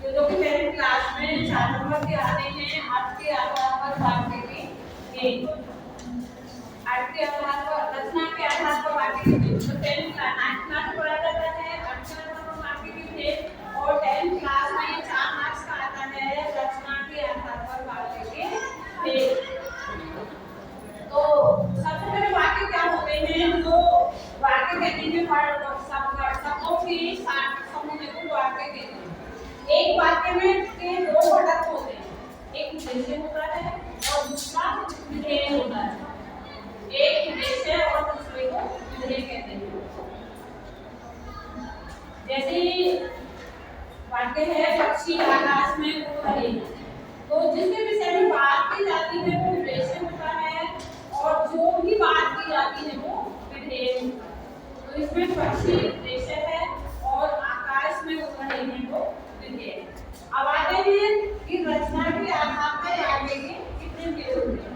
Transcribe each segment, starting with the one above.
जो लोग मेरे क्लास में 4 नंबर के आते हैं, आपके आधार पर बांटेंगे। आपके आधार पर रचना के आधार पर बांटेंगे। तो 10 क्लास 9 क्लास पढ़ा जाता है, 8 क्लास पर बांटेंगे और 10 क्लास में ये 4 मार्क्स का आता है, रचना के आधार पर बांटेंगे। तो सबसे पहले वाक्य क्या होते हैं? जो वाक्य कहते हैं शब्दों के समूह को वाक्य कहते हैं। एक वाक्य में के 2 घटक होते हैं, एक उद्देश्य होता है और दूसरा विधेय होता है। एक उद्देश्य और दूसरे को विधेय कहते हैं। जैसे वाक्य है पक्षी आकाश में उड़ रहे हैं, तो जिसके विषय में बात की जाती है वो उद्देश्य होता है और जो भी बात की जाती है वो विधेय होता है। तो इसमें पक्षी उद्देश्य है और आकाश में उड़ रहे हैं वो विधेय। अब आते हैं कि रचना के आधार पर आगे के कितने भेद होते हैं।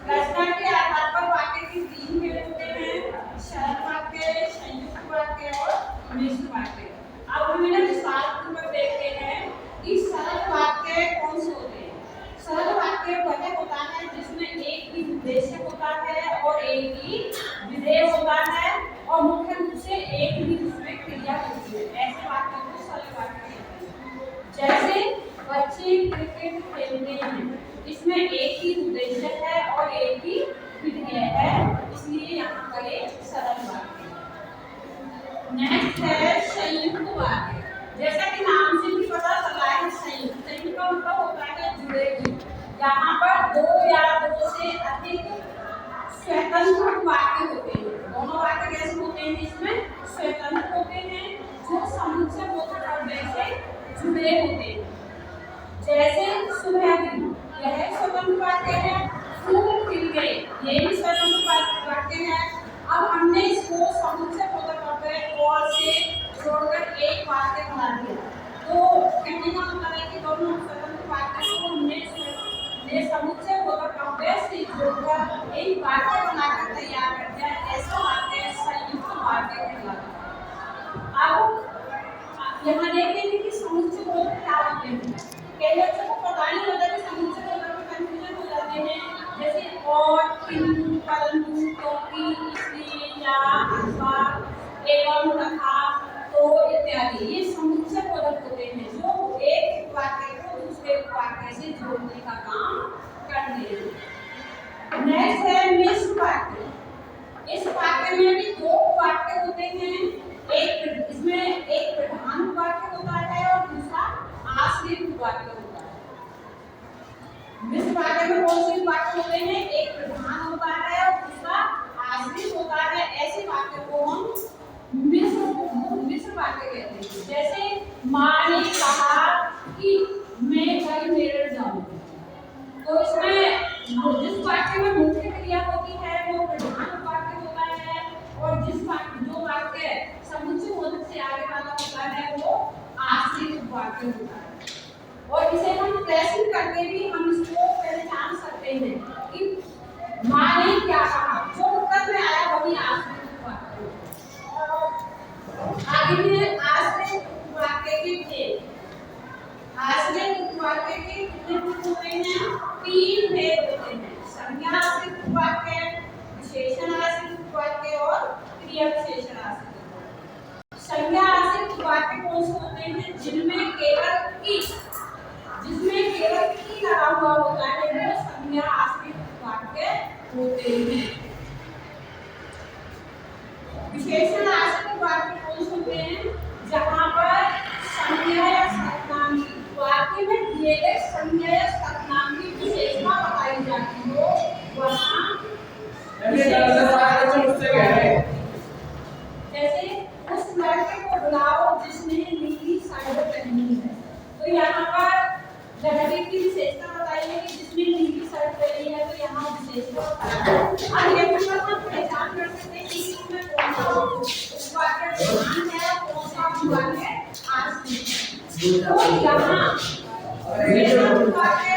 रचना के आधार पर वाक्य के 3 भेद होते हैं, सरल वाक्य, संयुक्त वाक्य और मिश्र वाक्य। अब हम इन्हें विस्तारपूर्वक देखते हैं कि सरल वाक्य कौन से होते हैं। सरल वाक्य वह होता है जिसमें एक ही उद्देश्य होता है और एक ही विधेय होता है और मुख्य रूप से एक ही उसमें क्रिया होती है। ऐसे वाक्य को सरल वाक्य कहते हैं। जैसे बच्चे क्रिकेट खेलते हैं, इसमें एक ही उद्देश्य है और एक ही विधेय है, इसलिए यहाँ पर एक सरल वाक्य। नेक्स्ट है संयुक्त वाक्य। जैसा कि नाम से भी पता चला है, संयुक्त का मतलब होता है जुड़े हुए। यहाँ पर 2 या 2 से अधिक स्वतंत्र वाक्य होते हैं। दोनों वाक्य कैसे होते हैं? इसमें स्वतंत्र होते हैं जो समुच्चय बोधक अव्यय से जुड़े होते हैं। जैसे सुबह दिन, यह स्वतंत्र वाक्य है। फूल खिल गए, ये भी स्वतंत्र वाक्य है। अब हमने इसको समुच्चय बोधक अव्यय और से जोड़कर एक वाक्य बना दिया। तो कहने का मतलब है कि दोनों स्वतंत्र वाक्य को हमने समुच्चय बोधक अव्यय से जोड़कर एक वाक्य बनाकर तैयार कर दिया। ऐसा वाक्य संयुक्त वाक्य कहलाता है। अब यहाँ देखते हैं कि समुच्चय बोधक क्या होते हैं। कई बच्चों को पता नहीं होता कि समुच्चय बोधक में कंफ्यूजन हो जाते हैं, जैसे और, किंतु, परंतु, क्योंकि, इसलिए, या, अथवा, एवं, तथा, तो इत्यादि। ये समुच्चय बोधक होते हैं जो एक वाक्य को दूसरे वाक्य से जोड़ने का काम करते हैं। नेक्स्ट है मिश्र वाक्य। इस वाक्य में भी 2 वाक्य होते हैं। इसमें एक प्रधान वाक्य होता है और दूसरा आश्रित वाक्य होता है। मिश्र वाक्य में कौन से वाक्य होते हैं? एक प्रधान होता है और दूसरा आश्रित होता है। ऐसे वाक्य को हम मिश्र वाक्य कहते हैं। जैसे माँ ने कहा कि मैं कल मेरठ जाऊंगी, तो इसमें जिस वाक्य में मुख्य क्रिया होती है वो प्रधान वाक्य होता है और जो वाक्य समुच्चय बोधक से आगे वाला होता है वो आश्रित वाक्य होता है। और इसे हम प्रश्न करके भी हम इसको पहचान सकते हैं कि माँ ने क्या कहा, जो उत्तर में आया वही आश्रित वाक्य। आगे में आश्रित वाक्य के भेद। आश्रित वाक्य के कितने भेद होते हैं? 3 भेद होते हैं। संज्ञा आश्रित वाक्य, विशेषण आश्रित वाक्य और क्रिया विशेषण आश्रित वाक्य। संज्ञा आश्रित वाक्य कौन से होते हैं? जिसमें केवल की लगा हुआ होता है वो संज्ञा आश्रित वाक्य होते हैं। विशेषण आश्रित वाक्य कौन से होते हैं? जहाँ पर संज्ञा या सर्वनाम की वाक्य में दिए गए संज्ञा या सर्वनाम की विशेषता बताई जाती हो, वहाँ जैसे उस लड़के को बुलाओ जिसने नीली शर्ट पहनी है, तो यहाँ पर लड़के की विशेषता बताई है कि जिसने नीली शर्ट पहनी है, तो यहाँ विशेषता बताई है। अब ये हम पहचान कर सकते हैं कि इसमें कौन सा वाक्य प्रधान है और कौन सा वाक्य आश्रित है। तो यहाँ वाक्य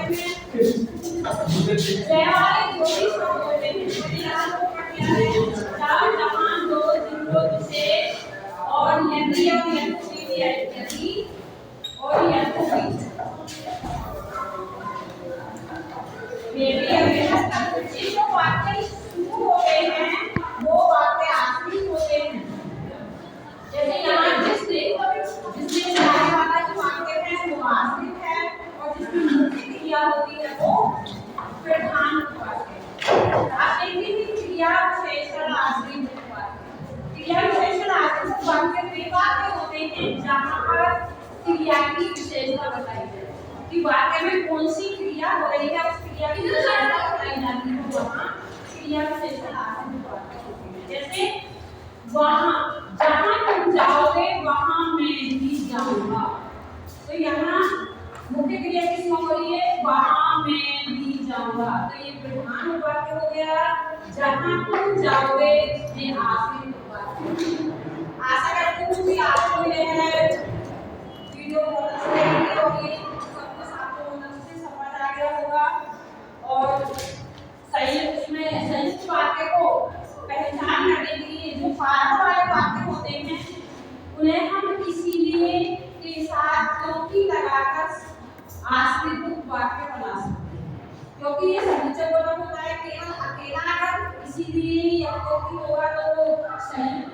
में व्यवहारिक जो भी शब्द होते हैं, यहाँ दो प्रक्रिया है, जहाँ दो, जिनको विशेष और यदि यदि और यद्यपि ये जो वाक्य शुरू होते हैं वो वाक्य आश्रित होते हैं। जैसे यहाँ जिसमें सारे वाला जो वाक्य है वो आश्रित है और जिसमें मुख्य क्रिया होती है वो प्रधान वाक्य है। आप देखिए कि क्रिया विशेषण आश्रित वाक्य, क्रिया विशेषण आश्रित वाक्य वे वाक्य होते हैं जहाँ पर क्रिया की विशेषता बताई जाए कि वाक्य में कौन सी क्रिया हो रही है, उस क्रिया की विशेषता बताई जाती है, वहाँ क्रिया विशेषण आश्रित वाक्य होते हैं। जैसे वहाँ जहाँ तुम जाओगे वहाँ मैं भी जाऊंगा, तो यहाँ मुख्य क्रिया किसमें हो रही है, वहाँ मैं भी जाऊंगा, तो ये प्रधान वाक्य हो गया। जहाँ तुम जाओगे मैं आश्रित वाक्य। आशा करती हूँ कि आपको यह वीडियो बहुत अच्छी लगी होगी, सब कुछ आपको बहुत अच्छे से समझ आ गया होगा और संयुक्त वाक्य को पहचान करने के लिए जो कारण वाले वाक्य होते हैं उन्हें हम इसीलिए के साथ क्योंकि लगाकर आश्रित वाक्य बना सकते हैं, क्योंकि ये समुच्चय बोधक होता है। केवल अकेला अगर इसीलिए या क्योंकि होगा तो वो संयुक्त